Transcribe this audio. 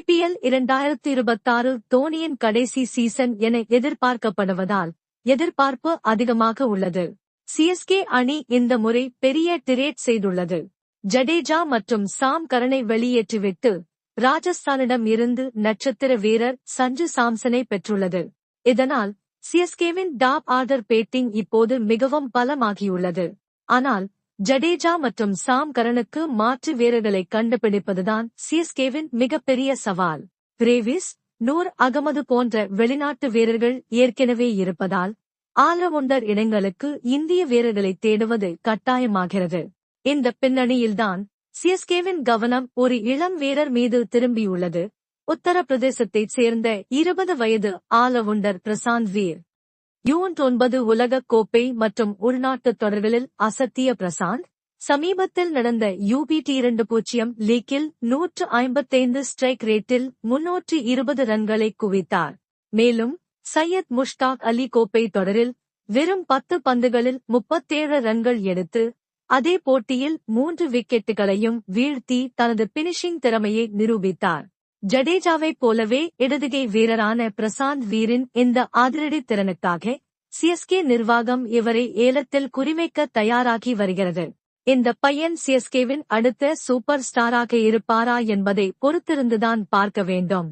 IPL 2026 தோனியின் கடைசி season என எதிர்பார்க்கப்படுவதால் எதிர்பார்ப்பு அதிகமாக உள்ளது. CSK அணி இந்த முறை பெரிய டிரேட் செய்துள்ளது. ஜடேஜா மற்றும் சாம் கரனை வெளியேற்றிவிட்டு ராஜஸ்தானிடம் இருந்து நட்சத்திர வீரர் சஞ்சு சாம்சனை பெற்றுள்ளது. இதனால் CSKவின் டாப் ஆர்டர் பேட்டிங் இப்போது மிகவும் பலமாகியுள்ளது. ஆனால் ஜடேஜா மற்றும் சாம் கரனுக்கு மாற்று வீரர்களை கண்டுபிடிப்பதுதான் CSKவின் மிகப்பெரிய சவால். கிரேவிஸ், நூர் அகமது போன்ற வெளிநாட்டு வீரர்கள் ஏற்கனவே இருப்பதால் ஆல்ரவுண்டர் இடங்களுக்கு இந்திய வீரர்களை தேடுவது கட்டாயமாகிறது. இந்த பின்னணியில்தான் CSKவின் கவனம் ஒரு இளம் வீரர் மீது திரும்பியுள்ளது. உத்தரப்பிரதேசத்தைச் சேர்ந்த 20 வயது ஆல்ரவுண்டர் பிரசாந்த் வீர். U19 உலகக் கோப்பை மற்றும் உள்நாட்டுத் தொடர்களில் அசத்திய பிரசாந்த், சமீபத்தில் நடந்த UP-20 லீக்கில் 155 ஸ்ட்ரைக் ரேட்டில் 320 ரன்களை குவித்தார். மேலும் சையத் முஷ்டாக் அலி கோப்பை தொடரில் வெறும் 10 பந்துகளில் 37 ரன்கள் எடுத்து அதே போட்டியில் 3 விக்கெட்டுகளையும் வீழ்த்தி தனது பினிஷிங் திறமையை நிரூபித்தார். ஜடேஜாவைப் போலவே இடதுகை வீரரான பிரசாந்த் வீரின் இந்த அதிரடி திறனுக்காக CSK நிர்வாகம் இவரை ஏலத்தில் குறிவைக்க தயாராகி வருகிறது. இந்த பையன் CSKவின் அடுத்த சூப்பர் ஸ்டாராக இருப்பாரா என்பதை பொறுத்திருந்துதான் பார்க்க வேண்டும்.